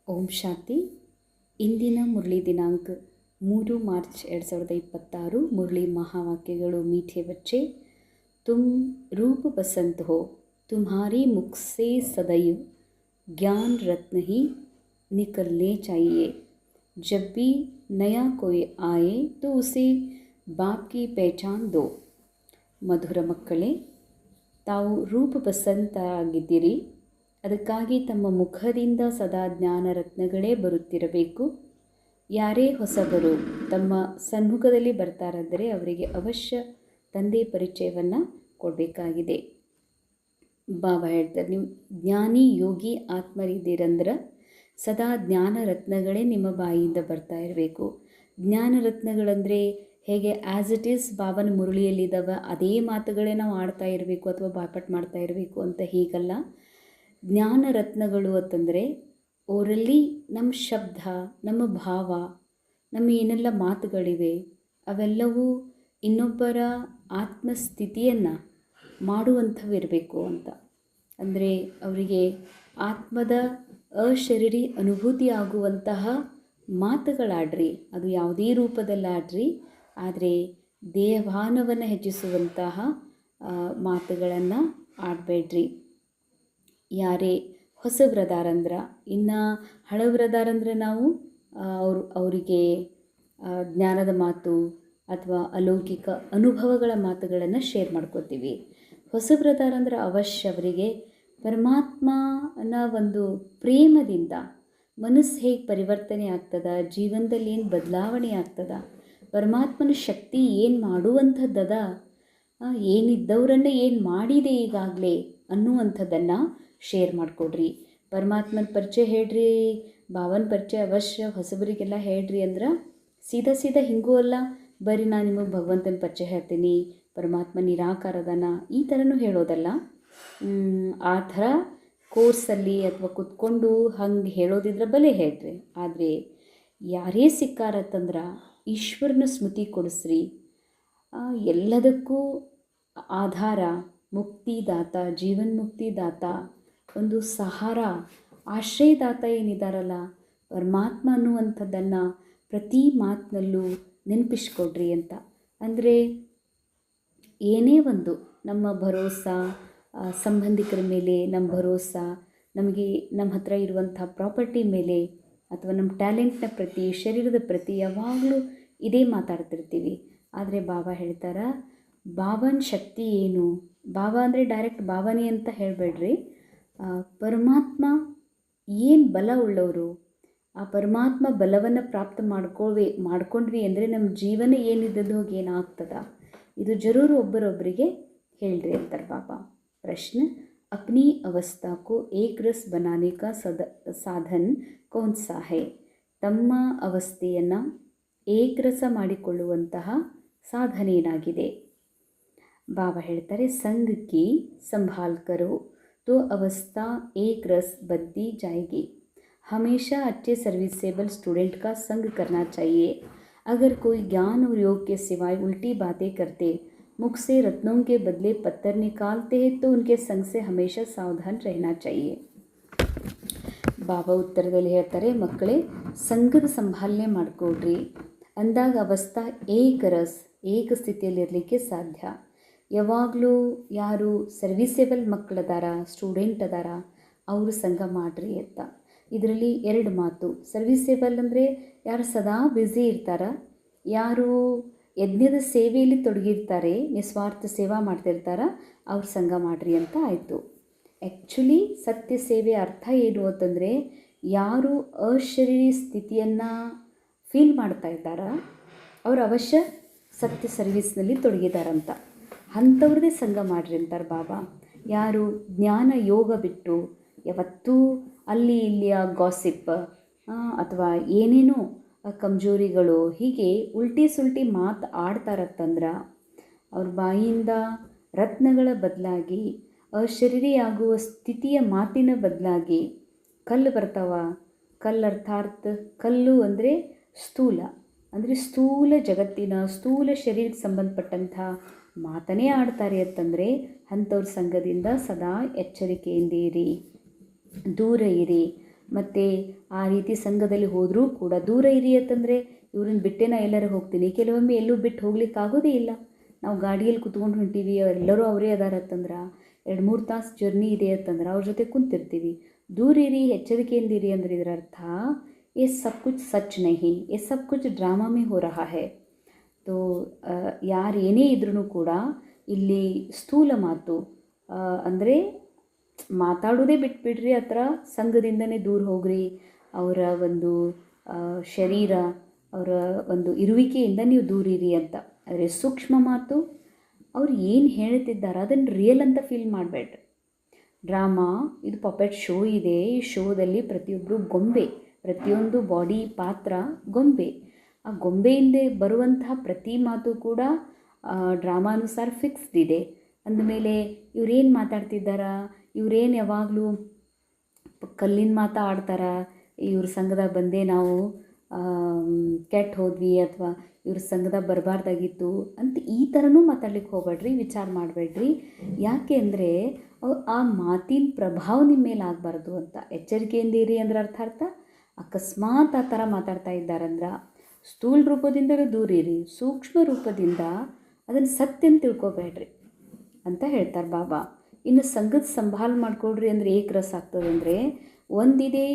ಓಂ ಶಾಂತಿ. ಇಂದಿನ ಮುರಳಿ ದಿನಾಂಕ 3 ಮಾರ್ಚ್ 2026. ಮುರಳಿ ಮಹಾವಾಕ್ಯಗಳು. ಮೀಠೆ ಬಚ್ಚೆ, ತುಮ್ ರೂಪ ಬಸಂತ ಹೋ, तुम्हारी मुख से सदैव ज्ञान रत्न ही निकलने चाहिए. जब भी नया कोई आए तो उसे बाप की पहचान दो. ಮಧುರ ಮಕ್ಕಳೇ, ತಾವು ರೂಪ ಬಸಂತ ಆಗಿದ್ದೀರಿ. ಅದಕ್ಕಾಗಿ ತಮ್ಮ ಮುಖದಿಂದ ಸದಾ ಜ್ಞಾನ ರತ್ನಗಳೇ ಬರುತ್ತಿರಬೇಕು. ಯಾರೇ ಹೊಸಬರು ತಮ್ಮ ಸನ್ಮುಖದಲ್ಲಿ ಬರ್ತಾರಂದರೆ ಅವರಿಗೆ ಅವಶ್ಯ ತಂದೆ ಪರಿಚಯವನ್ನು ಕೊಡಬೇಕಾಗಿದೆ. ಬಾಬಾ ಹೇಳ್ತಾರೆ, ನೀವು ಜ್ಞಾನಿ ಯೋಗಿ ಆತ್ಮರಿದ್ದೀರಂದ್ರೆ ಸದಾ ಜ್ಞಾನ ರತ್ನಗಳೇ ನಿಮ್ಮ ಬಾಯಿಯಿಂದ ಬರ್ತಾ ಇರಬೇಕು. ಜ್ಞಾನ ರತ್ನಗಳಂದರೆ ಹೇಗೆ ಆ್ಯಸ್ ಇಟ್ ಈಸ್ ಬಾಬನ ಮುರಳಿಯಲ್ಲಿದ್ದಾವೆ ಅದೇ ಮಾತುಗಳೇ ನಾವು ಆಡ್ತಾ ಇರಬೇಕು ಅಥವಾ ಬಾಯ್ಪಾಟ್ ಮಾಡ್ತಾ ಇರಬೇಕು ಅಂತ ಹೀಗಲ್ಲ. ಜ್ಞಾನ ರತ್ನಗಳು ಅಂತಂದರೆ ಅವರಲ್ಲಿ ನಮ್ಮ ಶಬ್ದ, ನಮ್ಮ ಭಾವ, ನಮ್ಮ ಏನೆಲ್ಲ ಮಾತುಗಳಿವೆ ಅವೆಲ್ಲವೂ ಇನ್ನೊಬ್ಬರ ಆತ್ಮಸ್ಥಿತಿಯನ್ನು ಮಾಡುವಂಥವಿರಬೇಕು ಅಂತ. ಅಂದರೆ ಅವರಿಗೆ ಆತ್ಮದ ಅಶರೀರಿ ಅನುಭೂತಿ ಆಗುವಂತಹ ಮಾತುಗಳಾಡ್ರಿ. ಅದು ಯಾವುದೇ ರೂಪದಲ್ಲಾಡ್ರಿ, ಆದರೆ ದೇಹಭಾನವನ್ನು ಹೆಚ್ಚಿಸುವಂತಹ ಮಾತುಗಳನ್ನು ಆಡಬೇಡ್ರಿ. ಯಾರೇ ಹೊಸಬ್ರದಾರಂದ್ರೆ, ಇನ್ನು ಹಳಬ್ರದಾರಂದ್ರೆ ನಾವು ಅವರಿಗೆ ಜ್ಞಾನದ ಮಾತು ಅಥವಾ ಅಲೌಕಿಕ ಅನುಭವಗಳ ಮಾತುಗಳನ್ನು ಶೇರ್ ಮಾಡ್ಕೋತೀವಿ. ಹೊಸಬ್ರದಾರಂದ್ರೆ ಅವಶ್ಯ ಅವರಿಗೆ ಪರಮಾತ್ಮನ ಒಂದು ಪ್ರೇಮದಿಂದ ಮನಸ್ಸು ಹೇಗೆ ಪರಿವರ್ತನೆ ಆಗ್ತದ, ಜೀವನದಲ್ಲಿ ಏನು ಬದಲಾವಣೆ ಆಗ್ತದ, ಪರಮಾತ್ಮನ ಶಕ್ತಿ ಏನು ಮಾಡುವಂಥದ್ದದ, ಏನಿದ್ದವರನ್ನೇ ಏನು ಮಾಡಿದೆ ಈಗಾಗಲೇ ಅನ್ನುವಂಥದ್ದನ್ನು ಶೇರ್ ಮಾಡಿಕೊಡ್ರಿ. ಪರಮಾತ್ಮನ ಪರಿಚಯ ಹೇಳ್ರಿ, ಭಾವನ ಪರಿಚಯ ಅವಶ್ಯ ಹೊಸಬರಿಗೆಲ್ಲ ಹೇಳ್ರಿ. ಅಂದ್ರೆ ಸೀದಾ ಹಿಂಗೂ ಅಲ್ಲ, ಬರೀ ನಾನು ನಿಮಗೆ ಭಗವಂತನ ಪರಿಚಯ ಹೇಳ್ತೀನಿ, ಪರಮಾತ್ಮ ನಿರಾಕಾರದನ ಈ ಥರನೂ ಹೇಳೋದಲ್ಲ. ಆ ಥರ ಕೋರ್ಸಲ್ಲಿ ಅಥವಾ ಕೂತ್ಕೊಂಡು ಹಂಗೆ ಹೇಳೋದಿದ್ರೆ ಬಲೆ ಹೇಳ್ರಿ. ಆದರೆ ಯಾರೇ ಸಿಕ್ಕಾರತ್ತಂದ್ರೆ ಈಶ್ವರನ ಸ್ಮೃತಿ ಕೊಡಿಸ್ರಿ. ಎಲ್ಲದಕ್ಕೂ ಆಧಾರ ಮುಕ್ತಿದಾತ, ಜೀವನ್ಮುಕ್ತಿದಾತ, ಒಂದು ಸಹಾರ, ಆಶ್ರಯದಾತ ಏನಿದಾರಲ್ಲ ಪರಮಾತ್ಮ ಅನ್ನುವಂಥದ್ದನ್ನು ಪ್ರತಿ ಮಾತಿನಲ್ಲೂ ನೆನಪಿಸ್ಕೊಡ್ರಿ ಅಂತ. ಅಂದರೆ ಏನೇ ಒಂದು ನಮ್ಮ ಭರೋಸಾ, ಸಂಬಂಧಿಕರ ಮೇಲೆ ನಮ್ಮ ಭರೋಸಾ, ನಮಗೆ ನಮ್ಮ ಹತ್ರ ಇರುವಂಥ ಪ್ರಾಪರ್ಟಿ ಮೇಲೆ ಅಥವಾ ನಮ್ಮ ಟ್ಯಾಲೆಂಟ್ನ ಪ್ರತಿ, ಶರೀರದ ಪ್ರತಿ ಯಾವಾಗಲೂ ಇದೇ ಮಾತಾಡ್ತಿರ್ತೀವಿ. ಆದರೆ ಬಾಬಾ ಹೇಳ್ತಾರೆ, ಬಾಬನ ಶಕ್ತಿ ಏನು? ಬಾಬಾ ಅಂದರೆ ಡೈರೆಕ್ಟ್ ಬಾಬಾನೇ ಅಂತ ಹೇಳಬೇಡ್ರಿ. ಪರಮಾತ್ಮ ಏನು ಬಲ ಉಳ್ಳವರು, ಆ ಪರಮಾತ್ಮ ಬಲವನ್ನು ಪ್ರಾಪ್ತ ಮಾಡ್ಕೊಂಡ್ವಿ ಅಂದರೆ ನಮ್ಮ ಜೀವನ ಏನಿದ್ದದ್ದು ಹೋಗಿ ಏನಾಗ್ತದ, ಇದು ಜರೂರು ಒಬ್ಬರೊಬ್ಬರಿಗೆ ಹೇಳ್ರಿ ಅಂತಾರೆ ಬಾಬಾ. ಪ್ರಶ್ನೆ, ಅಪ್ನಿ ಅವಸ್ಥಾ ಕೋ ಏಕ್ ರಸ್ ಬನಾನೆ ಕಾ ಸಾಧನ್ ಕೌನ್ ಸಾ ಹೈ? ತಮ್ಮ ಅವಸ್ಥೆಯನ್ನು ಏಕರಸ ಮಾಡಿಕೊಳ್ಳುವಂತಹ ಸಾಧನೆ ಏನಾಗಿದೆ? ಬಾಬಾ ಹೇಳ್ತಾರೆ, ಸಂಘ ಕಿ ಸಂಭಾಲ್ ಕರೋ तो अवस्था एक रस बनती जाएगी. हमेशा अच्छे सर्विसेबल स्टूडेंट का संग करना चाहिए. अगर कोई ज्ञान और योग के सिवाय उल्टी बातें करते, मुख से रत्नों के बदले पत्थर निकालते हैं, तो उनके संग से हमेशा सावधान रहना चाहिए. ಬಾಬಾ ಉತ್ತರದಲ್ಲಿ ಹೇಳ್ತಾರೆ, ಮಕ್ಕಳೇ ಸಂಘದ ಸಂಭಾಲನೆ ಮಾಡಿಕೊಡ್ರಿ. ಅಂದಾಗ ಅವಸ್ಥಾ ಏಕರಸ್, ಏಕ ಸ್ಥಿತಿಯಲ್ಲಿರಲಿಕ್ಕೆ ಸಾಧ್ಯ. ಯಾವಾಗಲೂ ಯಾರು ಸರ್ವಿಸೇಬಲ್ ಮಕ್ಕಳದಾರ, ಸ್ಟೂಡೆಂಟ್ ಅದಾರ, ಅವರು ಸಂಘ ಮಾಡ್ರಿ ಅಂತ. ಇದರಲ್ಲಿ ಎರಡು ಮಾತು. ಸರ್ವಿಸೇಬಲ್ ಅಂದರೆ ಯಾರು ಸದಾ ಬ್ಯುಸಿ ಇರ್ತಾರ, ಯಾರು ಯಜ್ಞದ ಸೇವೆಯಲ್ಲಿ ತೊಡಗಿರ್ತಾರೆ, ನಿಸ್ವಾರ್ಥ ಸೇವಾ ಮಾಡ್ತಿರ್ತಾರ, ಅವ್ರ ಸಂಘ ಮಾಡ್ರಿ ಅಂತ ಆಯಿತು. ಆ್ಯಕ್ಚುಲಿ ಸತ್ಯ ಸೇವೆ ಅರ್ಥ ಏನು ಅಂತಂದರೆ, ಯಾರು ಅಶರೀರಿ ಸ್ಥಿತಿಯನ್ನು ಫೀಲ್ ಮಾಡ್ತಾ ಇದ್ದಾರ ಅವ್ರು ಅವಶ್ಯ ಸತ್ಯ ಸರ್ವಿಸ್ನಲ್ಲಿ ತೊಡಗಿದಾರಂತ. ಅಂಥವ್ರದ್ದೇ ಸಂಘ ಮಾಡ್ರಿ ಅಂತಾರೆ ಬಾಬಾ. ಯಾರು ಜ್ಞಾನ ಯೋಗ ಬಿಟ್ಟು ಯಾವತ್ತೂ ಅಲ್ಲಿ ಇಲ್ಲಿಯ ಗಾಸಿಪ್ ಅಥವಾ ಏನೇನೋ ಕಮ್ಜೋರಿಗಳು ಹೀಗೆ ಉಲ್ಟಿ ಸುಲ್ಟಿ ಮಾತು ಆಡ್ತಾರತ್ತಂದ್ರೆ ಅವ್ರ ಬಾಯಿಯಿಂದ ರತ್ನಗಳ ಬದಲಾಗಿ ಅಶರೀರಿಯಾಗುವ ಸ್ಥಿತಿಯ ಮಾತಿನ ಬದಲಾಗಿ ಕಲ್ಲು ಬರ್ತಾವ. ಕಲ್ಲು ಅರ್ಥಾತ್ ಕಲ್ಲು ಅಂದರೆ ಸ್ಥೂಲ, ಅಂದರೆ ಸ್ಥೂಲ ಜಗತ್ತಿನ ಸ್ಥೂಲ ಶರೀರಕ್ಕೆ ಸಂಬಂಧಪಟ್ಟಂಥ ಮಾತನೇ ಆಡ್ತಾರೆ ಅಂತಂದರೆ ಅಂಥವ್ರ ಸಂಘದಿಂದ ಸದಾ ಎಚ್ಚರಿಕೆಯಿಂದ ಇರಿ, ದೂರ ಇರಿ. ಮತ್ತು ಆ ರೀತಿ ಸಂಘದಲ್ಲಿ ಹೋದರೂ ಕೂಡ ದೂರ ಇರಿ ಅಂತಂದರೆ ಇವ್ರನ್ನ ಬಿಟ್ಟೆ ನಾ ಎಲ್ಲರೂ ಹೋಗ್ತೀನಿ. ಕೆಲವೊಮ್ಮೆ ಎಲ್ಲೂ ಬಿಟ್ಟು ಹೋಗ್ಲಿಕ್ಕಾಗೋದೇ ಇಲ್ಲ. ನಾವು ಗಾಡಿಯಲ್ಲಿ ಕುತ್ಕೊಂಡು ಹೊಂಟೀವಿ, ಎಲ್ಲರೂ ಅವರೇ ಅದಾರತ್ತಂದ್ರೆ 2-3 ತಾಸು ಜರ್ನಿ ಇದೆ ಅಂತಂದ್ರೆ ಅವ್ರ ಜೊತೆ ಕುಂತಿರ್ತೀವಿ. ದೂರ ಇರಿ, ಎಚ್ಚರಿಕೆಯಿಂದಿರಿ ಅಂದ್ರೆ ಇದರ ಅರ್ಥ ये सब कुछ सच नहीं, ये सब कुछ ड्रामा में हो रहा है. तो ಯಾರು ಏನೇ ಇದ್ರೂ ಕೂಡ ಇಲ್ಲಿ ಸ್ಥೂಲ ಮಾತು ಅಂದರೆ ಮಾತಾಡೋದೇ ಬಿಟ್ಬಿಡ್ರಿ, ಆ ಥರ ಸಂಘದಿಂದನೇ ದೂರ ಹೋಗ್ರಿ. ಅವರ ಒಂದು ಶರೀರ, ಅವರ ಒಂದು ಇರುವಿಕೆಯಿಂದ ನೀವು ದೂರಿರಿ ಅಂತ. ಆದರೆ ಸೂಕ್ಷ್ಮ ಮಾತು, ಅವ್ರು ಏನು ಹೇಳ್ತಿದ್ದಾರೆ ಅದನ್ನು ರಿಯಲ್ ಅಂತ ಫೀಲ್ ಮಾಡಬೇಡ್ರಿ. ಡ್ರಾಮಾ ಇದು ಪಪೆಟ್ ಶೋ ಇದೆ. ಈ ಶೋದಲ್ಲಿ ಪ್ರತಿಯೊಬ್ಬರು ಗೊಂಬೆ, ಪ್ರತಿಯೊಂದು ಬಾಡಿ ಪಾತ್ರ ಗೊಂಬೆ. ಆ ಗೊಂಬೆಯಿಂದ ಬರುವಂತಹ ಪ್ರತಿ ಮಾತು ಕೂಡ ಡ್ರಾಮಾನುಸಾರ ಫಿಕ್ಸ್ಡ್ ಇದೆ. ಅಂದಮೇಲೆ ಇವ್ರೇನು ಮಾತಾಡ್ತಿದ್ದಾರ, ಇವ್ರೇನು ಯಾವಾಗಲೂ ಕಲ್ಲಿನ ಮಾತಾ ಆಡ್ತಾರ, ಇವ್ರ ಸಂಘದಾಗ ಬಂದೇ ನಾವು ಕೆಟ್ಟು ಹೋದ್ವಿ ಅಥವಾ ಇವ್ರ ಸಂಘದಾಗ ಬರಬಾರ್ದಾಗಿತ್ತು ಅಂತ ಈ ಥರನೂ ಮಾತಾಡ್ಲಿಕ್ಕೆ ಹೋಗ್ಬೇಡ್ರಿ, ವಿಚಾರ ಮಾಡಬೇಡ್ರಿ. ಯಾಕೆ ಅಂದರೆ ಆ ಮಾತಿನ ಪ್ರಭಾವ ನಿಮ್ಮ ಮೇಲೆ ಆಗಬಾರ್ದು ಅಂತ. ಎಚ್ಚರಿಕೆಯಿಂದಿರಿ ಅಂದ್ರೆ ಅರ್ಥ ಅಕಸ್ಮಾತ್ ಆ ಥರ ಮಾತಾಡ್ತಾ ಇದ್ದಾರಂದ್ರೆ ಸ್ಥೂಲ ರೂಪದಿಂದಲೂ ದೂರಿರಿ, ಸೂಕ್ಷ್ಮ ರೂಪದಿಂದ ಅದನ್ನು ಸತ್ಯ ಅಂತ ತಿಳ್ಕೊಬೇಡ್ರಿ ಅಂತ ಹೇಳ್ತಾರೆ ಬಾಬಾ. ಇನ್ನು ಸಂಘದ ಸಂಭಾಲ ಮಾಡ್ಕೊಳ್ರಿ ಅಂದರೆ ಏಕ ರಸ ಆಗ್ತದೆ ಅಂದರೆ ಒಂದಿದೆ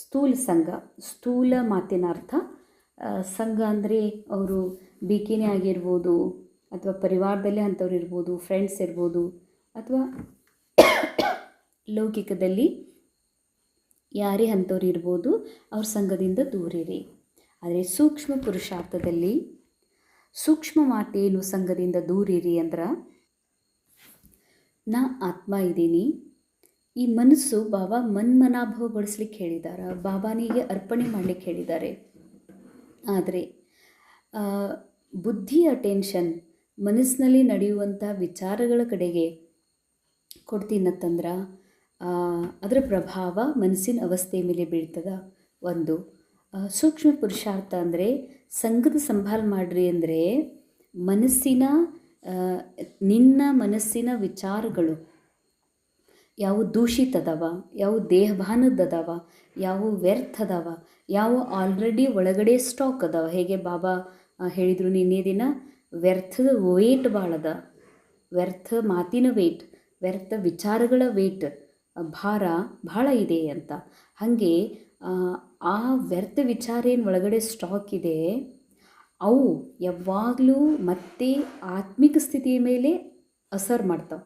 ಸ್ಥೂಲ ಸಂಘ, ಸ್ಥೂಲ ಮಾತಿನ ಅರ್ಥ. ಸಂಘ ಅಂದರೆ ಅವರು ಬಿಕಿನೇ ಆಗಿರ್ಬೋದು ಅಥವಾ ಪರಿವಾರದಲ್ಲೇ ಅಂಥವ್ರು ಇರ್ಬೋದು, ಫ್ರೆಂಡ್ಸ್ ಇರ್ಬೋದು, ಅಥವಾ ಲೌಕಿಕದಲ್ಲಿ ಯಾರೇ ಅಂಥವ್ರು ಇರ್ಬೋದು, ಅವ್ರ ಸಂಘದಿಂದ ದೂರಿರಿ. ಆದರೆ ಸೂಕ್ಷ್ಮ ಪುರುಷಾರ್ಥದಲ್ಲಿ ಸೂಕ್ಷ್ಮ ಮಾತೇನು ಸಂಘದಿಂದ ದೂರಿರಿ ಅಂದ್ರೆ ನಾ ಆತ್ಮ ಇದ್ದೀನಿ. ಈ ಮನಸ್ಸು ಬಾಬಾ ಮನ್ಮನಾಭವಗೊಳಿಸ್ಲಿಕ್ಕೆ ಹೇಳಿದ್ದಾರೆ, ಬಾಬಾನಿಗೆ ಅರ್ಪಣೆ ಮಾಡಲಿಕ್ಕೆ ಹೇಳಿದ್ದಾರೆ. ಆದರೆ ಬುದ್ಧಿಯ ಅಟೆನ್ಷನ್ ಮನಸ್ಸಿನಲ್ಲಿ ನಡೆಯುವಂಥ ವಿಚಾರಗಳ ಕಡೆಗೆ ಕೊಡ್ತೀನತ್ತಂದ್ರೆ ಅದರ ಪ್ರಭಾವ ಮನಸ್ಸಿನ ಅವಸ್ಥೆ ಮೇಲೆ ಬೀಳ್ತದೆ. ಒಂದು ಸೂಕ್ಷ್ಮ ಪುರುಷಾರ್ಥ ಅಂದರೆ ಸಂಘದ ಸಂಭಾಲ ಮಾಡ್ರಿ ಅಂದರೆ ನಿನ್ನ ಮನಸ್ಸಿನ ವಿಚಾರಗಳು ಯಾವ ದೂಷಿತದವ, ಯಾವ ದೇಹಭಾನದದವ, ಯಾವ ವ್ಯರ್ಥ ಅದಾವ, ಯಾವ ಆಲ್ರೆಡಿ ಒಳಗಡೆ ಸ್ಟಾಕ್ ಅದಾವ. ಹೇಗೆ ಬಾಬಾ ಹೇಳಿದರು ನಿನ್ನೆ ದಿನ, ವ್ಯರ್ಥದ ವೇಟ್ ಭಾಳದ, ವ್ಯರ್ಥ ಮಾತಿನ ವೇಟ್, ವ್ಯರ್ಥ ವಿಚಾರಗಳ ವೇಟ್ ಭಾರ ಭಾಳ ಇದೆ ಅಂತ. ಹಾಗೆ ಆ ವ್ಯರ್ಥ ವಿಚಾರ ಏನು ಒಳಗಡೆ ಸ್ಟಾಕ್ ಇದೆ ಅವು ಯಾವಾಗಲೂ ಮತ್ತೆ ಆತ್ಮಿಕ ಸ್ಥಿತಿಯ ಮೇಲೆ ಅಸರ್ ಮಾಡ್ತಾವೆ.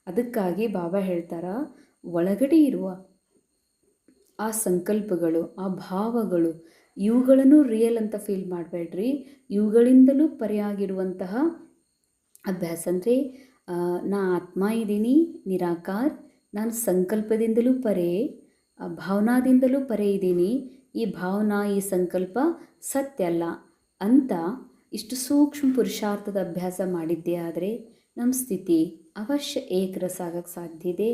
ಅದಕ್ಕಾಗಿ ಬಾಬಾ ಹೇಳ್ತಾರೆ, ಒಳಗಡೆ ಇರುವ ಆ ಸಂಕಲ್ಪಗಳು, ಆ ಭಾವಗಳು, ಇವುಗಳನ್ನು ರಿಯಲ್ ಅಂತ ಫೀಲ್ ಮಾಡಬೇಡ್ರಿ. ಇವುಗಳಿಂದಲೂ ಪರೆಯಾಗಿರುವಂತಹ ಅಭ್ಯಾಸ ಅಂದರೆ ನಾ ಆತ್ಮ ಇದ್ದೀನಿ, ನಿರಾಕಾರ, ನಾನು ಸಂಕಲ್ಪದಿಂದಲೂ ಪರೆ, ಭಾವನಾದಿಂದಲೂ ಪರೆ ಇದ್ದೀನಿ, ಈ ಭಾವನಾ ಈ ಸಂಕಲ್ಪ ಸತ್ಯ ಅಲ್ಲ ಅಂತ ಇಷ್ಟು ಸೂಕ್ಷ್ಮ ಪುರುಷಾರ್ಥದ ಅಭ್ಯಾಸ ಮಾಡಿದ್ದೇ ಆದರೆ ನಮ್ಮ ಸ್ಥಿತಿ ಅವಶ್ಯ ಏಕರಸ ಆಗೋಕ್ಕೆ ಸಾಧ್ಯ ಇದೆ.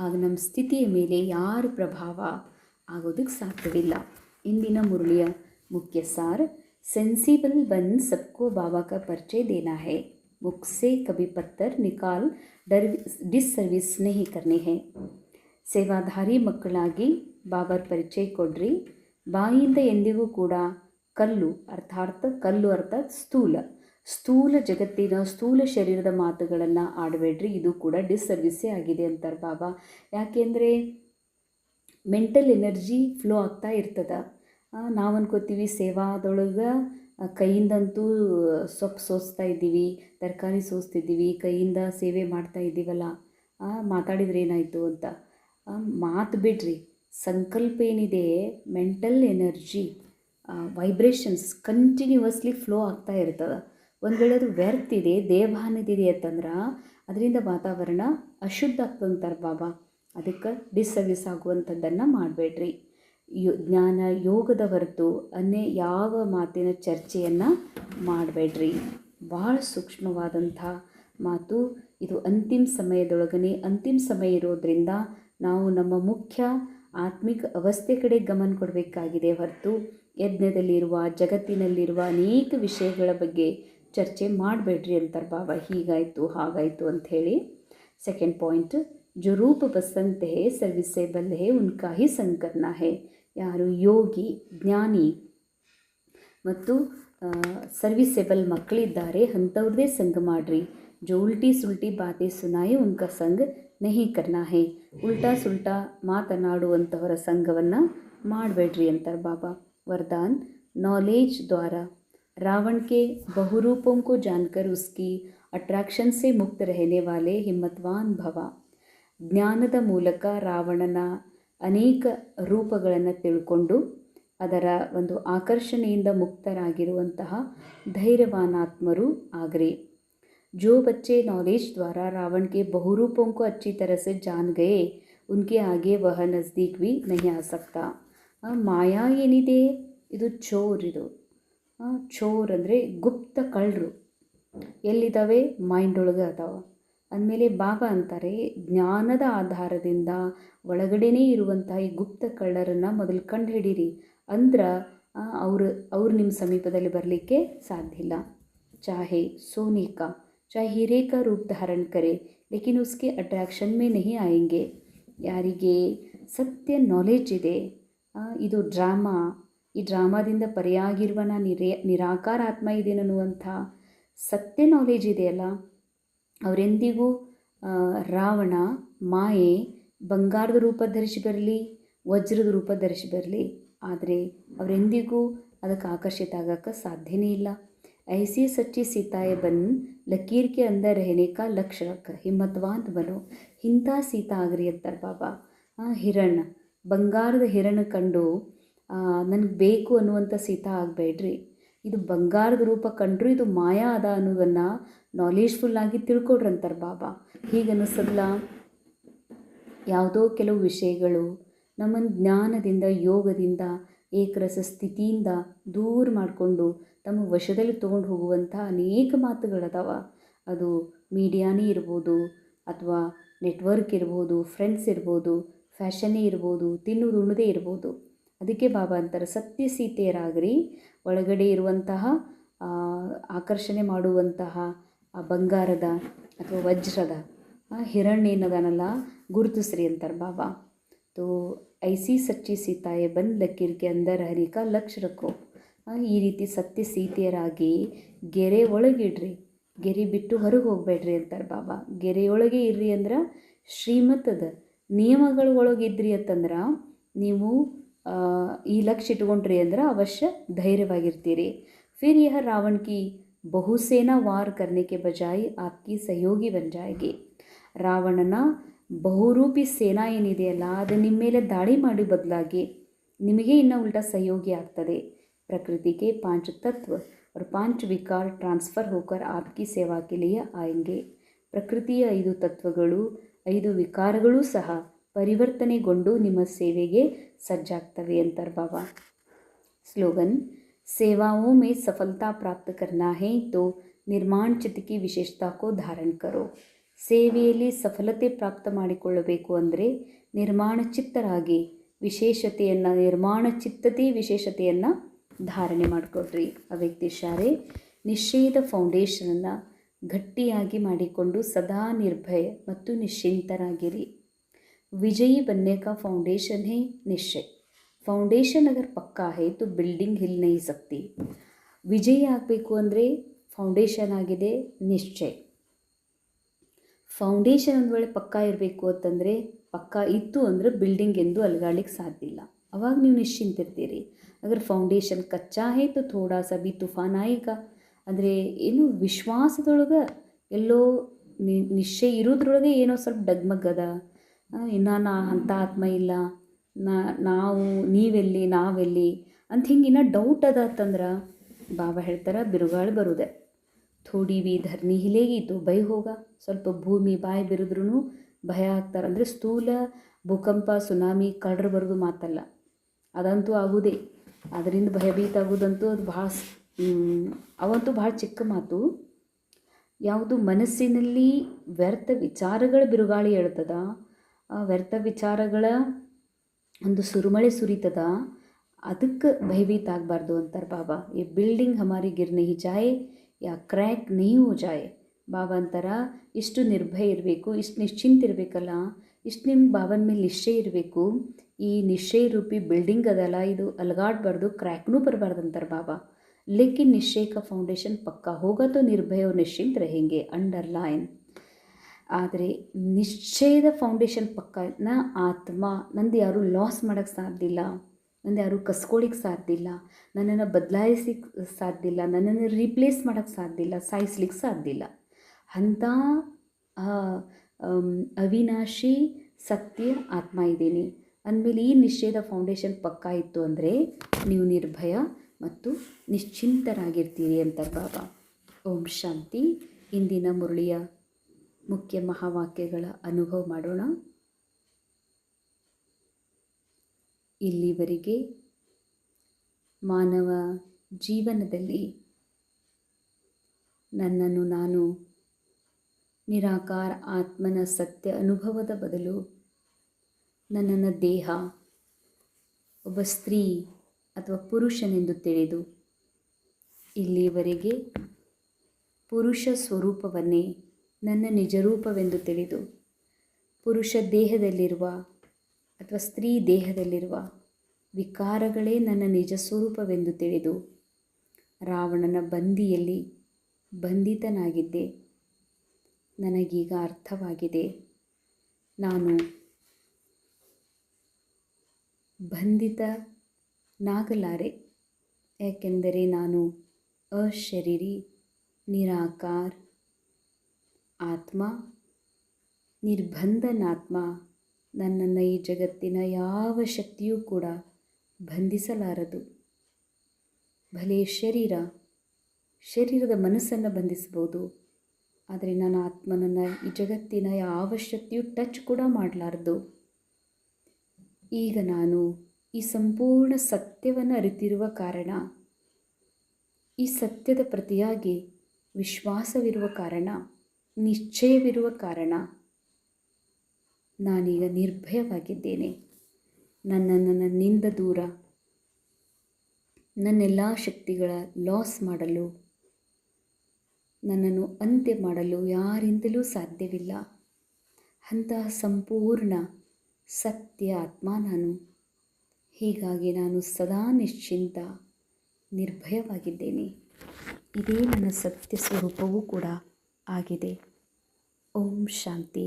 ಆಗ ನಮ್ಮ ಸ್ಥಿತಿಯ ಮೇಲೆ ಯಾರ ಪ್ರಭಾವ ಆಗೋದಕ್ಕೆ ಸಾಧ್ಯವಿಲ್ಲ. ಇಂದಿನ ಮುರಳಿಯ ಮುಖ್ಯ ಸಾರ, सेंसिबल बन सबको बाबा का परिचय देना है, मुख से कभी पत्थर निकाल डिसर्विस नहीं करनी है. ಸೇವಾಧಾರಿ ಮಕ್ಕಳಾಗಿ ಬಾಬಾರ ಪರಿಚಯ ಕೊಡ್ರಿ. ಬಾಯಿಯಿಂದ ಎಂದಿಗೂ ಕೂಡ ಕಲ್ಲು ಅರ್ಥಾತ್ ಸ್ಥೂಲ ಜಗತ್ತಿನ ಸ್ಥೂಲ ಶರೀರದ ಮಾತುಗಳನ್ನು ಆಡಬೇಡ್ರಿ. ಇದು ಕೂಡ ಡಿಸ್ಸರ್ವಿಸೇ ಆಗಿದೆ ಅಂತಾರೆ ಬಾಬಾ. ಯಾಕೆಂದರೆ ಮೆಂಟಲ್ ಎನರ್ಜಿ ಫ್ಲೋ ಆಗ್ತಾ ಇರ್ತದೆ. ನಾವು ಅನ್ಕೋತೀವಿ ಸೇವಾದೊಳಗೆ ಕೈಯಿಂದಂತೂ ಸೊಪ್ಪು ಸೋಸ್ತಾ ಇದ್ದೀವಿ, ತರಕಾರಿ ಸೋಸ್ತಿದ್ದೀವಿ, ಕೈಯಿಂದ ಸೇವೆ ಮಾಡ್ತಾ ಇದ್ದೀವಲ್ಲ, ಮಾತಾಡಿದ್ರೆ ಏನಾಯಿತು ಅಂತ. ಮಾತು ಬಿಡ್ರಿ, ಸಂಕಲ್ಪ ಏನಿದೆ, mental energy vibrations continuously flow ಆಗ್ತಾ ಇರ್ತದೆ. ಒಂದು ವೇಳೆ ಅದು ವ್ಯರ್ಥ ಇದೆ, ದೇವಭಾನದಿದೆ ಅಂತಂದ್ರೆ ಅದರಿಂದ ವಾತಾವರಣ ಅಶುದ್ಧ ಆಗ್ತಂತಾರೆ ಬಾಬಾ. ಅದಕ್ಕೆ ಡಿಸ್ಸರ್ವಿಸ್ ಆಗುವಂಥದ್ದನ್ನು ಮಾಡಬೇಡ್ರಿ. ಜ್ಞಾನ ಯೋಗದ ಹೊರತು ಯಾವ ಮಾತಿನ ಚರ್ಚೆಯನ್ನು ಮಾಡಬೇಡ್ರಿ. ಭಾಳ ಸೂಕ್ಷ್ಮವಾದಂಥ ಮಾತು ಇದು. ಅಂತಿಮ ಸಮಯ ಇರೋದರಿಂದ ನಾವು ನಮ್ಮ ಮುಖ್ಯ ಆತ್ಮಿಕ ಅವಸ್ಥೆ ಕಡೆ ಗಮನ ಕೊಡಬೇಕಾಗಿದೆ ಹೊರತು ಯಜ್ಞದಲ್ಲಿರುವ ಜಗತ್ತಿನಲ್ಲಿರುವ ಅನೇಕ ವಿಷಯಗಳ ಬಗ್ಗೆ ಚರ್ಚೆ ಮಾಡಬೇಡ್ರಿ ಅಂತಾರೆ ಬಾಬಾ. ಹೀಗಾಯಿತು ಹಾಗಾಯಿತು ಅಂಥೇಳಿ. ಸೆಕೆಂಡ್ ಪಾಯಿಂಟ್, जो रूप बसंत है सर्विसेबल है उनका ही संग करना है, ಯಾರು ಯೋಗಿ ಜ್ಞಾನಿ ಮತ್ತು ಸರ್ವಿಸೇಬಲ್ ಮಕ್ಕಳಿದ್ದಾರೆ ಅಂಥವ್ರದ್ದೇ ಸಂಘ ಮಾಡಿರಿ. जो उल्टी सुल्टी बातें सुनाए उनका संग नहीं करना है. ಉಲ್ಟಾ ಸುಲ್ಟಾ ಮಾತನಾಡುವಂಥವರ ಸಂಘವನ್ನು ಮಾಡಬೇಡ್ರಿ ಅಂತಾರೆ ಬಾಬಾ. वरदान नॉलेज द्वारा रावण के बहुरूपों को जानकर उसकी अट्रैक्शन से मुक्त रहने वाले हिम्मतवान भव. ಜ್ಞಾನದ ಮೂಲಕ ರಾವಣನ ಅನೇಕ ರೂಪಗಳನ್ನು ತಿಳ್ಕೊಂಡು ಅದರ ಒಂದು ಆಕರ್ಷಣೆಯಿಂದ ಮುಕ್ತರಾಗಿರುವಂತಹ ಧೈರ್ಯವಾನಾತ್ಮರು ಆಗ್ರಿ. जो बच्चे नॉलेज द्वारा रावण के बहुरूपों को अच्छी तरह से जान गए उनके आगे वह नज़दीक भी नहीं आ सकता. ಮಾಯಾ ಏನಿದೆ ಇದು ಇದು ಚೋರ್ ಅಂದರೆ ಗುಪ್ತ ಕಳ್ಳರು ಎಲ್ಲಿದ್ದಾವೆ ಮೈಂಡ್ ಒಳಗೆ ಅದಾವ ಅಂದಮೇಲೆ ಬಾಬಾ ಅಂತಾರೆ ಜ್ಞಾನದ ಆಧಾರದಿಂದ ಒಳಗಡೆನೇ ಇರುವಂತಹ ಈ ಗುಪ್ತ ಕಳ್ಳರನ್ನು ಮೊದಲು ಕಂಡು ಹಿಡೀರಿ ಅಂದ್ರೆ ಅವರು ನಿಮ್ಮ ಸಮೀಪದಲ್ಲಿ ಬರಲಿಕ್ಕೆ ಸಾಧ್ಯ ಇಲ್ಲ. ಚಾಹೆ ಸೋನೆ ಕಾ चाहे हीरे का रूप धारण करे लेकिन उसके अट्रैक्शन में नहीं आएंगे. ಯಾರಿಗೆ ಸತ್ಯ ನಾಲೆಜ್ ಇದೆ, ಇದು ಡ್ರಾಮಾ, ಈ ಡ್ರಾಮಾದಿಂದ ಪರಿಯಾಗಿರುವ ನಿರಾಕಾರ ಆತ್ಮ ಇದೇನನ್ನುವಂಥ ಸತ್ಯ ನಾಲೆಜ್ ಇದೆಯಲ್ಲ, ಅವರೆಂದಿಗೂ ರಾವಣ ಮಾಯೆ ಬಂಗಾರದ ರೂಪ ಧರಿಸಿ ಬರಲಿ, ವಜ್ರದ ರೂಪ ಧರಿಸಿ ಬರಲಿ, ಆದರೆ ಅವರೆಂದಿಗೂ ಅದಕ್ಕೆ ಆಕರ್ಷಿತ ಆಗೋಕ್ಕೆ ಸಾಧ್ಯನೇ ಇಲ್ಲ. ऐसी सच्ची सीताएं बन लकीर के अंदर रहने का लक्ष्य रख, हिम्मतवान बनो. ಇಂಥ ಸೀತಾ ಆಗ್ರಿ ಅಂತಾರೆ ಬಾಬಾ. ಹಿರಣ್ಣ ಬಂಗಾರದ ಹಿರಣ್ಣ ಕಂಡು ನನಗೆ ಬೇಕು ಅನ್ನುವಂಥ ಸೀತಾ ಆಗಬೇಡ್ರಿ. ಇದು ಬಂಗಾರದ ರೂಪ ಕಂಡ್ರು ಇದು ಮಾಯಾ ಅದ ಅನ್ನೋದನ್ನು ನಾಲೆಜ್ಫುಲ್ಲಾಗಿ ತಿಳ್ಕೊಡ್ರಂತಾರೆ ಬಾಬಾ. ಹೀಗನ್ನಿಸಲ್ಲ ಯಾವುದೋ ಕೆಲವು ವಿಷಯಗಳು ನಮ್ಮನ್ನು ಜ್ಞಾನದಿಂದ ಯೋಗದಿಂದ ಏಕರಸ ಸ್ಥಿತಿಯಿಂದ ದೂರ ಮಾಡಿಕೊಂಡು ತಮ್ಮ ವಶದಲ್ಲಿ ತೊಗೊಂಡು ಹೋಗುವಂಥ ಅನೇಕ ಮಾತುಗಳದಾವ. ಅದು ಮೀಡಿಯಾನೇ ಇರ್ಬೋದು, ಅಥವಾ ನೆಟ್ವರ್ಕ್ ಇರ್ಬೋದು, ಫ್ರೆಂಡ್ಸ್ ಇರ್ಬೋದು, ಫ್ಯಾಷನ್ನೇ ಇರ್ಬೋದು, ತಿನ್ನುವುದು ಉಣ್ಣದೇ ಇರ್ಬೋದು. ಅದಕ್ಕೆ ಬಾಬಾ ಅಂತಾರೆ ಸತ್ಯ ಸೀತೆಯರಾಗ್ರಿ. ಒಳಗಡೆ ಇರುವಂತಹ ಆಕರ್ಷಣೆ ಮಾಡುವಂತಹ ಆ ಬಂಗಾರದ ಅಥವಾ ವಜ್ರದ ಹಿರಣ್ಯ ಏನದನಲ್ಲ ಗುರುತಿಸ್ರಿ ಅಂತಾರೆ ಬಾಬಾ. ತೋ ಐಸಿ ಸಚ್ಚಿ ಸೀತಾಯೇ ಬಂದು ಲಕೀರ್ ಕೆ ಅಂದರ್ ಹರಿ ಕಾ ಲಕ್ಷ್ಯ ರಖೋ. ಈ ರೀತಿ ಸತ್ಯ ಸೀತೆಯರಾಗಿ ಗೆರೆ ಒಳಗಿಡ್ರಿ, ಗೆರೆ ಬಿಟ್ಟು ಹೊರಗೆ ಹೋಗಬೇಡ್ರಿ ಅಂತಾರೆ ಬಾಬಾ. ಗೆರೆಯೊಳಗೆ ಇರ್ರಿ ಅಂದ್ರೆ ಶ್ರೀಮತದ ನಿಯಮಗಳ ಒಳಗಿದ್ರಿ ಅಂತಂದ್ರೆ ನೀವು ಈ ಲಕ್ಷ್ಯ ಇಟ್ಕೊಂಡ್ರಿ ಅಂದ್ರೆ ಅವಶ್ಯ ಧೈರ್ಯವಾಗಿರ್ತೀರಿ. फिर यह रावण की बहुसेना वार करने के बजाय आपकी सहयोगी बन जाएगी. ರಾವಣನ ಬಹುರೂಪಿ ಸೇನಾ ಏನಿದೆಯಲ್ಲ ಅದು ನಿಮ್ಮ ಮೇಲೆ ದಾಳಿ ಮಾಡಿ ಬದಲಾಗಿ ನಿಮಗೆ ಇನ್ನೂ ಉಲ್ಟಾ ಸಹಯೋಗಿ ಆಗ್ತದೆ. प्रकृति के 5 तत्व और 5 विकार ट्रांसफ़र होकर आपकी सेवा के लिए आएंगे. ಪ್ರಕೃತಿಯ 5 ತತ್ವಗಳು 5 ವಿಕಾರಗಳು ಸಹ ಪರಿವರ್ತನೆಗೊಂಡು ನಿಮ್ಮ ಸೇವೆಗೆ ಸಜ್ಜಾಗ್ತವೆ ಅಂತಾರೆ ಬಾಬಾ. ಸ್ಲೋಗನ್ सेवाओं में सफलता प्राप्त करना है तो निर्माण चित्त की विशेषता को धारण करो. ಸೇವೆಯಲ್ಲಿ ಸಫಲತೆ ಪ್ರಾಪ್ತ ಮಾಡಿಕೊಳ್ಳಬೇಕು ಅಂದರೆ ನಿರ್ಮಾಣ ಚಿತ್ತರಾಗಿ ನಿರ್ಮಾಣ ಚಿತ್ತತೆ ವಿಶೇಷತೆಯನ್ನು ಧಾರಣೆ ಮಾಡಿಕೊಡ್ರಿ. ಅವ್ಯಕ್ತಿ ಶಾರೆ ನಿಶ್ಚಯದ ಫೌಂಡೇಶನನ್ನು ಗಟ್ಟಿಯಾಗಿ ಮಾಡಿಕೊಂಡು ಸದಾ ನಿರ್ಭಯ ಮತ್ತು ನಿಶ್ಚಿಂತರಾಗಿರಿ. ವಿಜಯಿ बनने का फाउंडेशन है निश्चय. ಫೌಂಡೇಶನ್ ಅಗರ್ ಪಕ್ಕಾ ಹೈ तो ಬಿಲ್ಡಿಂಗ್ ಹಿಲ್ नहीं सकती. ವಿಜಯಿ ಆಗಬೇಕು ಅಂದರೆ ಫೌಂಡೇಶನ್ ಆಗಿದೆ ನಿಶ್ಚಯ. ಫೌಂಡೇಶನ್ ಒಂದು ವೇಳೆ ಪಕ್ಕಾ ಇರಬೇಕು ಅಂತಂದರೆ ಪಕ್ಕಾ ಇತ್ತು ಅಂದರೆ ಬಿಲ್ಡಿಂಗ್ ಎಂದು ಅಲುಗಾಡ್ಲಿಕ್ಕೆ ಸಾಧ್ಯ ಇಲ್ಲ. ಅವಾಗ ನೀವು ನಿಶ್ಚಿಂತಿರ್ತೀರಿ. ಅಗರ್ ಫೌಂಡೇಶನ್ ಕಚ್ಚಾ ಹೈ तो ಥೋಡಾ ಸಾ ಭಿ ತುಫಾನ್ ಆಯಿಗಾ. ಅಂದರೆ ಏನು ವಿಶ್ವಾಸದೊಳಗೆ ಎಲ್ಲೋ ನಿಶ್ಚಯ ಇರೋದ್ರೊಳಗೆ ಏನೋ ಸ್ವಲ್ಪ ಡಗ್ಮಗ್ಗದ, ಇನ್ನು ಅಂಥ ಆತ್ಮ ಇಲ್ಲ, ನಾವು ನೀವೆಲ್ಲಿ ನಾವೆಲ್ಲಿ ಅಂತ ಹಿಂಗೆ ಇನ್ನೂ ಡೌಟ್ ಅದ ಅಂತಂದ್ರೆ ಬಾಬಾ ಹೇಳ್ತಾರೆ ಬಿರುಗಾಳಿ ಬರುದೆ. ಥೋಡಿ ಬಿ ಧರ್ನಿ ಹಿಲೇಗಿ ತೋ ಭಯ ಹೋಗ. ಸ್ವಲ್ಪ ಭೂಮಿ ಬಾಯಿ ಬಿರಿದ್ರೂ ಭಯ ಆಗ್ತಾರೆ. ಅಂದರೆ ಸ್ಥೂಲ ಭೂಕಂಪ ಸುನಾಮಿ ಕಳ್ಳರು ಬರೋದು ಮಾತಲ್ಲ, ಅದಂತೂ ಆಗುವುದೇ. ಅದರಿಂದ ಭಯಭೀತ ಆಗೋದಂತೂ ಅದು ಅವಂತೂ ಭಾಳ ಚಿಕ್ಕ ಮಾತು. ಯಾವುದು ಮನಸ್ಸಿನಲ್ಲಿ ವ್ಯರ್ಥ ವಿಚಾರಗಳ ಬಿರುಗಾಳಿ ಹೇಳ್ತದ, ಆ ವ್ಯರ್ಥ ವಿಚಾರಗಳ ಒಂದು ಸುರುಮಳೆ ಸುರಿತದ, ಅದಕ್ಕೆ ಭಯಭೀತ ಆಗಬಾರ್ದು ಅಂತಾರೆ ಬಾಬಾ. ಈ ಬಿಲ್ಡಿಂಗ್ ಹಮಾರಿ ಗಿರ್ ನಹಿ ಜಾಯೆ ಯಾ ಕ್ರ್ಯಾಕ್ ನಹಿ ಹೋ ಜಾಯೆ. ಬಾಬಾ ಅಂತಾರ ಇಷ್ಟು ನಿರ್ಭಯ ಇರಬೇಕು, ಇಷ್ಟು ನಿಶ್ಚಿಂತ ಇರಬೇಕಲ್ಲ, ಇಷ್ಟು ನಿಮ್ಮ ಬಾಬನ ಮೇಲೆ ನಿಶ್ಚಯ ಇರಬೇಕು. ಈ ನಿಶ್ಚಯ ರೂಪಿ ಬಿಲ್ಡಿಂಗ್ ಅದಲ್ಲ, ಇದು ಅಲಗಾಡಬಾರ್ದು, ಕ್ರ್ಯಾಕ್ನೂ ಬರಬಾರ್ದು ಅಂತಾರೆ ಬಾಬಾ. ಲೇಕಿನ್ ನಿಶ್ಚಯ का ಫೌಂಡೇಶನ್ ಪಕ್ಕಾ ಹೋगा तो निर्भय और निश्चिंत रहेंगे, ಅಂಡರ್ಲೈನ್. ಆದರೆ ನಿಶ್ಚಯದ ಫೌಂಡೇಶನ್ ಪಕ್ಕ, ನಾ ಆತ್ಮ, ನಂದು ಯಾರೂ ಲಾಸ್ ಮಾಡೋಕ್ಕೆ ಸಾಧ್ಯ ಇಲ್ಲ, ನಂದು ಯಾರೂ ಕಸ್ಕೊಳ್ಳಿಕ್ಕೆ ಸಾಧ್ಯ ಇಲ್ಲ, ನನ್ನನ್ನು ಬದಲಾಯಿಸಲಿಕ್ಕೆ ಸಾಧ್ಯ ಇಲ್ಲ, ನನ್ನನ್ನು ರೀಪ್ಲೇಸ್ ಮಾಡೋಕ್ಕೆ ಸಾಧ್ಯ ಇಲ್ಲ, ಸಾಯಿಸ್ಲಿಕ್ಕೆ ಸಾಧ್ಯ ಇಲ್ಲ. ಅಂಥ ಅವಿನಾಶಿ ಸತ್ಯ ಆತ್ಮ ಇದ್ದೀನಿ ಅಂದಮೇಲೆ ಈ ನಿಶ್ಚಯದ ಫೌಂಡೇಶನ್ ಪಕ್ಕಾ ಇತ್ತು ಅಂದರೆ ನೀವು ನಿರ್ಭಯ ಮತ್ತು ನಿಶ್ಚಿಂತರಾಗಿರ್ತೀರಿ ಅಂತ ಬಾಬಾ. ಓಂ ಶಾಂತಿ. ಇಂದಿನ ಮುರಳಿಯ ಮುಖ್ಯ ಮಹಾವಾಕ್ಯಗಳ ಅನುಭವ ಮಾಡೋಣ. ಇಲ್ಲಿವರೆಗೆ ಮಾನವ ಜೀವನದಲ್ಲಿ ನನ್ನನ್ನು ನಾನು ನಿರಾಕಾರ ಆತ್ಮನ ಸತ್ಯ ಅನುಭವದ ಬದಲು ನನ್ನನ್ನು ದೇಹ, ಒಬ್ಬ ಸ್ತ್ರೀ ಅಥವಾ ಪುರುಷನೆಂದು ತಿಳಿದು ಇಲ್ಲಿವರೆಗೆ ಪುರುಷ ಸ್ವರೂಪವನ್ನೇ ನನ್ನ ನಿಜರೂಪವೆಂದು ತಿಳಿದು ಪುರುಷ ದೇಹದಲ್ಲಿರುವ ಅಥವಾ ಸ್ತ್ರೀ ದೇಹದಲ್ಲಿರುವ ವಿಕಾರಗಳೇ ನನ್ನ ನಿಜ ಸ್ವರೂಪವೆಂದು ತಿಳಿದು ರಾವಣನ ಬಂದಿಯಲ್ಲಿ ಬಂಧಿತನಾಗಿದ್ದೆ. ನನಗೀಗ ಅರ್ಥವಾಗಿದೆ, ನಾನು ಬಂಧಿತನಾಗಲಾರೆ, ಯಾಕೆಂದರೆ ನಾನು ಅಶರೀರಿ ನಿರಾಕಾರ ಆತ್ಮ, ನಿರ್ಬಂಧನಾತ್ಮ. ನನ್ನನ್ನು ಈ ಜಗತ್ತಿನ ಯಾವ ಶಕ್ತಿಯೂ ಕೂಡ ಬಂಧಿಸಲಾರದು. ಭಲೇ ಶರೀರದ ಮನಸ್ಸನ್ನು ಬಂಧಿಸ್ಬೋದು, ಆದರೆ ನನ್ನ ಆತ್ಮನನ್ನು ಈ ಜಗತ್ತಿನ ಯಾವ ಶಕ್ತಿಯೂ ಟಚ್ ಕೂಡ ಮಾಡಲಾರ್ದು. ಈಗ ನಾನು ಈ ಸಂಪೂರ್ಣ ಸತ್ಯವನ್ನು ಅರಿತಿರುವ ಕಾರಣ, ಈ ಸತ್ಯದ ಪ್ರತಿಯಾಗಿ ವಿಶ್ವಾಸವಿರುವ ಕಾರಣ, ನಿಶ್ಚಯವಿರುವ ಕಾರಣ ನಾನೀಗ ನಿರ್ಭಯವಾಗಿದ್ದೇನೆ. ನನ್ನಿಂದ ದೂರ ನನ್ನೆಲ್ಲ ಶಕ್ತಿಗಳ ಲಾಸ್ ಮಾಡಲು, ನನ್ನನ್ನು ಅಂತ್ಯ ಮಾಡಲು ಯಾರಿಂದಲೂ ಸಾಧ್ಯವಿಲ್ಲ. ಅಂತಹ ಸಂಪೂರ್ಣ ಸತ್ಯ ಆತ್ಮ ನಾನು. ಹೀಗಾಗಿ ನಾನು ಸದಾ ನಿಶ್ಚಿಂತ, ನಿರ್ಭಯವಾಗಿದ್ದೇನೆ. ಇದೇ ನನ್ನ ಸತ್ಯ ಸ್ವರೂಪವೂ ಕೂಡ ಆಗಿದೆ. ಓಂ ಶಾಂತಿ.